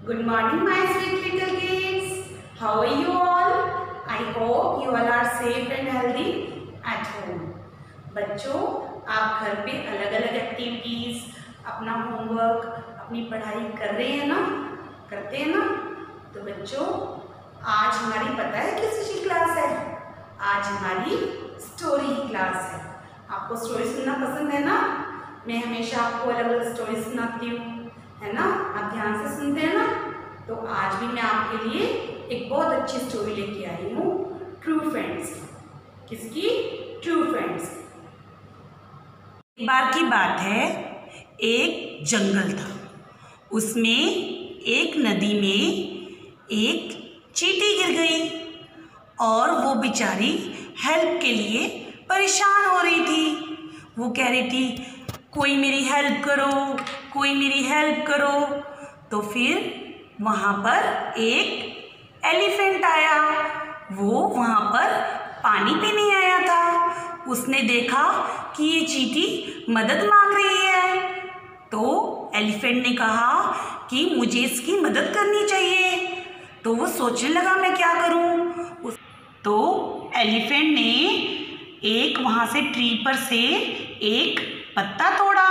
Good morning, my sweet little kids. How are you all? I hope you all are safe and healthy at home. बच्चों, आप घर पे अलग अलग activities, अपना होमवर्क, अपनी पढ़ाई कर रहे हैं ना? करते हैं ना? तो बच्चों, आज हमारी पता है किस चीज की क्लास है? आज हमारी स्टोरी की क्लास है। आपको स्टोरी सुनना पसंद है ना? मैं हमेशा आपको अलग अलग स्टोरी सुनाती हूँ, है ना? आप ध्यान से सुनते हैं ना? तो आज भी मैं आपके लिए एक बहुत अच्छी स्टोरी लेके आई हूँ, ट्रू फ्रेंड्स। किसकी? True friends. एक बार की बात है, एक जंगल था। उसमें एक नदी में एक चींटी गिर गई और वो बेचारी हेल्प के लिए परेशान हो रही थी। वो कह रही थी, कोई मेरी हेल्प करो, कोई मेरी हेल्प करो। तो फिर वहाँ पर एक एलिफेंट आया। वो वहाँ पर पानी पीने आया था। उसने देखा कि ये चींटी मदद मांग रही है, तो एलिफेंट ने कहा कि मुझे इसकी मदद करनी चाहिए। तो वो सोचने लगा, मैं क्या करूँ? तो एलिफेंट ने एक वहाँ से ट्री पर से एक पत्ता तोड़ा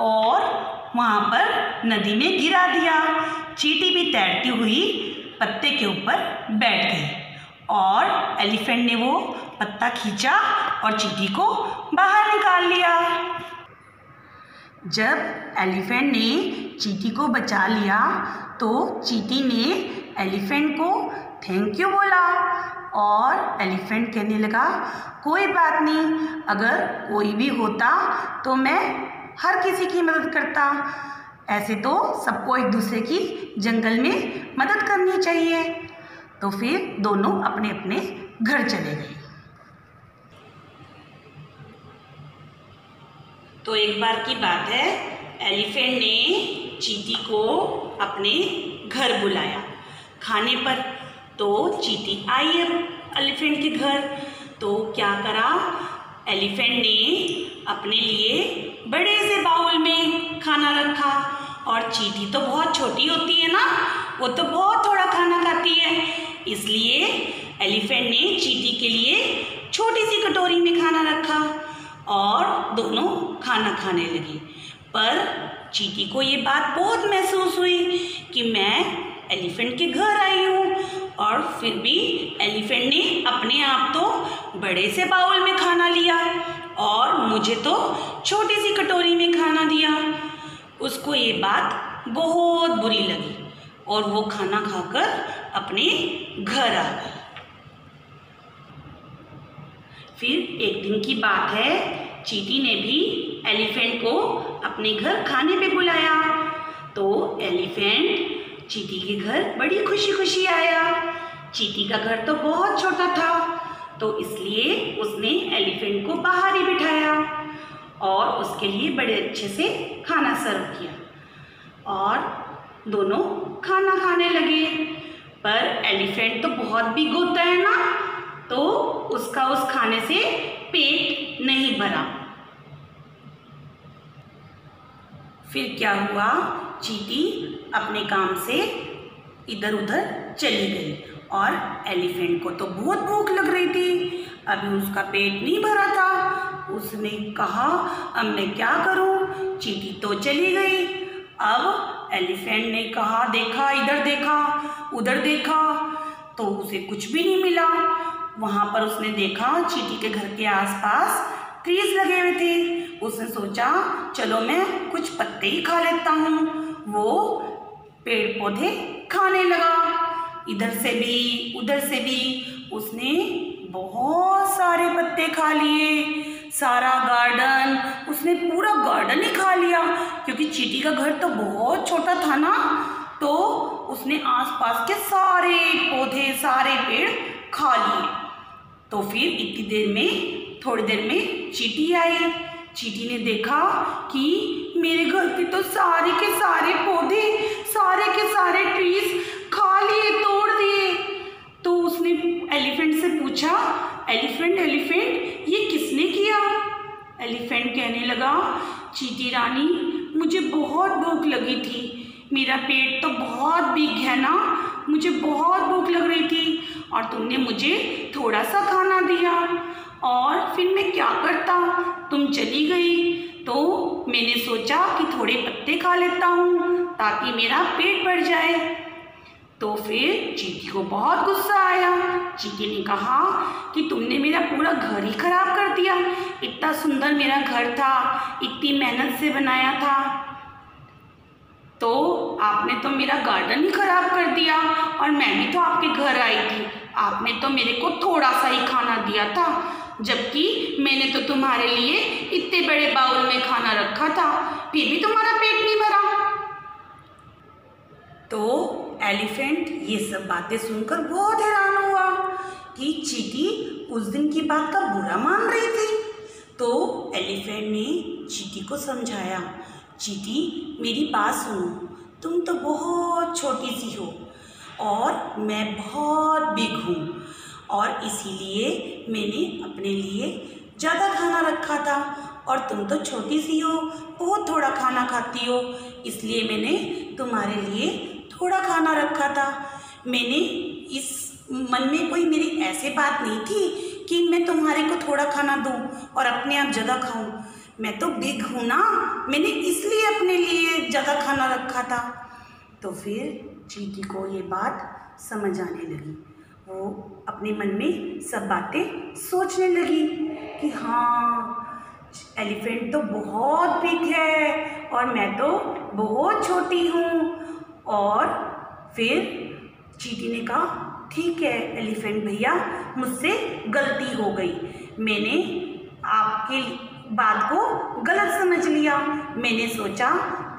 और वहाँ पर नदी में गिरा दिया। चींटी भी तैरती हुई पत्ते के ऊपर बैठ गई और एलिफेंट ने वो पत्ता खींचा और चींटी को बाहर निकाल लिया। जब एलिफेंट ने चींटी को बचा लिया तो चींटी ने एलिफेंट को थैंक यू बोला और एलिफेंट कहने लगा, कोई बात नहीं, अगर कोई भी होता तो मैं हर किसी की मदद करता। ऐसे तो सबको एक दूसरे की जंगल में मदद करनी चाहिए। तो फिर दोनों अपने अपने घर चले गए। तो एक बार की बात है, एलिफेंट ने चींटी को अपने घर बुलाया खाने पर। तो चींटी आई एलिफेंट के घर। तो क्या करा, एलिफेंट ने अपने लिए बड़े से बाउल में खाना रखा और चींटी तो बहुत छोटी होती है ना, वो तो बहुत थोड़ा खाना खाती है। इसलिए एलिफेंट ने चींटी के लिए छोटी सी कटोरी में खाना रखा और दोनों खाना खाने लगे। पर चींटी को ये बात बहुत महसूस हुई कि मैं एलिफेंट के घर आई हूँ और फिर भी एलिफेंट ने अपने आप तो बड़े से बाउल में खाना लिया और मुझे तो छोटी सी कटोरी में खाना दिया। उसको ये बात बहुत बुरी लगी और वो खाना खाकर अपने घर आ गई। फिर एक दिन की बात है, चींटी ने भी एलिफेंट को अपने घर खाने पे बुलाया। तो एलिफेंट चींटी के घर बड़ी खुशी खुशी आया। चींटी का घर तो बहुत छोटा था, तो इसलिए उसने एलिफेंट को बाहर ही बिठाया और उसके लिए बड़े अच्छे से खाना सर्व किया और दोनों खाना खाने लगे। पर एलिफेंट तो बहुत बिग होता है ना, तो उसका उस खाने से पेट नहीं भरा। फिर क्या हुआ, चींटी अपने काम से इधर उधर चली गई और एलिफेंट को तो बहुत भूख लग रही थी। अभी उसका पेट नहीं भरा था। उसने कहा, अब मैं क्या करूं? चींटी तो चली गई। अब एलिफेंट ने कहा, देखा, इधर देखा, उधर देखा, तो उसे कुछ भी नहीं मिला। वहाँ पर उसने देखा चींटी के घर के आसपास ट्रीज लगे हुए थे। उसने सोचा, चलो मैं कुछ पत्ते ही खा लेता हूँ। वो पेड़ पौधे खाने लगा, इधर से भी उधर से भी। उसने बहुत सारे पत्ते खा लिए, सारा गार्डन, उसने पूरा गार्डन ही खा लिया। क्योंकि चींटी का घर तो बहुत छोटा था ना, तो उसने आसपास के सारे पौधे, सारे पेड़ खा लिए। तो फिर इतनी देर में, थोड़ी देर में चींटी आई। चींटी ने देखा कि मेरे घर के तो सारे के सारे पौधे, सारे के सारे ट्रीज खा लिए, तोड़ दिए। तो उसने एलिफेंट से पूछा, एलिफेंट एलिफेंट ये किसने किया? एलिफेंट कहने लगा, चींटी रानी, मुझे बहुत भूख लगी थी, मेरा पेट तो बहुत बिग मुझे बहुत भूख लग रही थी और तुमने मुझे थोड़ा सा खाना दिया और फिर मैं क्या करता, तुम चली गई तो मैंने सोचा कि थोड़े पत्ते खा लेता हूँ ताकि मेरा पेट भर जाए। तो फिर चींटी को बहुत गुस्सा आया। चींटी ने कहा कि तुमने मेरा पूरा घर ही खराब कर दिया। इतना सुंदर मेरा घर था, इतनी मेहनत से बनाया था, तो आपने तो मेरा गार्डन ही खराब कर दिया और मैं भी तो आपके घर आई थी। आपने तो मेरे को थोड़ा सा ही खाना दिया था, जबकि मैंने तो तुम्हारे लिए इतने बड़े बाउल में खाना रखा था, फिर भी तुम्हारा पेट नहीं भरा। तो एलिफेंट ये सब बातें सुनकर बहुत हैरान हुआ कि चींटी उस दिन की बात का बुरा मान रही थी। तो एलिफेंट ने चींटी को समझाया, चींटी मेरी बात सुनो, तुम तो बहुत छोटी सी हो और मैं बहुत बिग हूँ और इसीलिए मैंने अपने लिए ज़्यादा खाना रखा था और तुम तो छोटी सी हो, बहुत थोड़ा खाना खाती हो, इसलिए मैंने तुम्हारे लिए थोड़ा खाना रखा था। मैंने इस मन में कोई मेरी ऐसी बात नहीं थी कि मैं तुम्हारे को थोड़ा खाना दूं और अपने आप ज़्यादा खाऊं। मैं तो बिग हूँ ना, मैंने इसलिए अपने लिए ज़्यादा खाना रखा था। तो फिर चींटी को ये बात समझ आने लगी। वो अपने मन में सब बातें सोचने लगी कि हाँ, एलिफेंट तो बहुत बिग है और मैं तो बहुत छोटी हूँ। और फिर चींटी ने कहा, ठीक है एलिफेंट भैया, मुझसे गलती हो गई, मैंने आपके बात को गलत समझ लिया। मैंने सोचा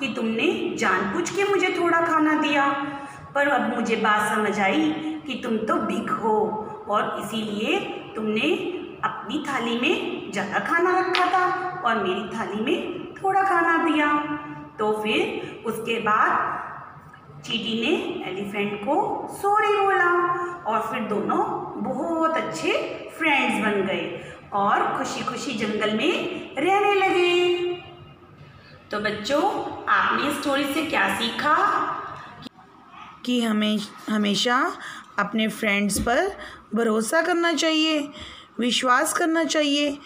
कि तुमने जानबूझ के मुझे थोड़ा खाना दिया, पर अब मुझे बात समझ आई कि तुम तो बिग हो और इसीलिए तुमने अपनी थाली में ज़्यादा खाना रखा था और मेरी थाली में थोड़ा खाना दिया। तो फिर उसके बाद चींटी ने एलिफेंट को सॉरी बोला और फिर दोनों बहुत अच्छे फ्रेंड्स बन गए और खुशी खुशी जंगल में रहने लगे। तो बच्चों, आपने इस स्टोरी से क्या सीखा? कि हमें हमेशा अपने फ्रेंड्स पर भरोसा करना चाहिए, विश्वास करना चाहिए,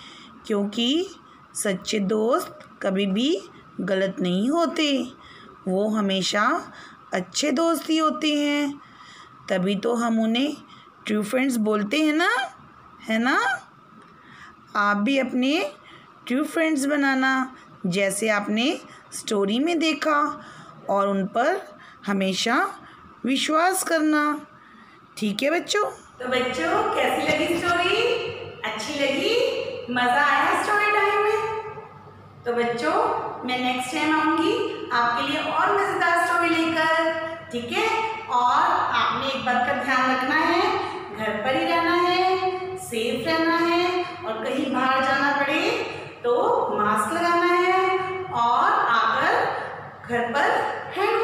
क्योंकि सच्चे दोस्त कभी भी गलत नहीं होते, वो हमेशा अच्छे दोस्त ही होते हैं। तभी तो हम उन्हें ट्रू फ्रेंड्स बोलते हैं ना, है ना। आप भी अपने ट्रू फ्रेंड्स बनाना, जैसे आपने स्टोरी में देखा, और उन पर हमेशा विश्वास करना। ठीक है बच्चों? तो बच्चों, कैसी लगी स्टोरी? अच्छी लगी? मज़ा आया स्टोरी टाइम में? तो बच्चों, मैं नेक्स्ट टाइम आऊँगी आपके लिए और मज़ेदार स्टोरी लेकर, ठीक है। और आपने एक बात का ध्यान रखना है, घर पर ही रहना है, सेफ रहना है, और कहीं बाहर जाना पड़े तो मास्क लगाना है और आकर घर पर हैंड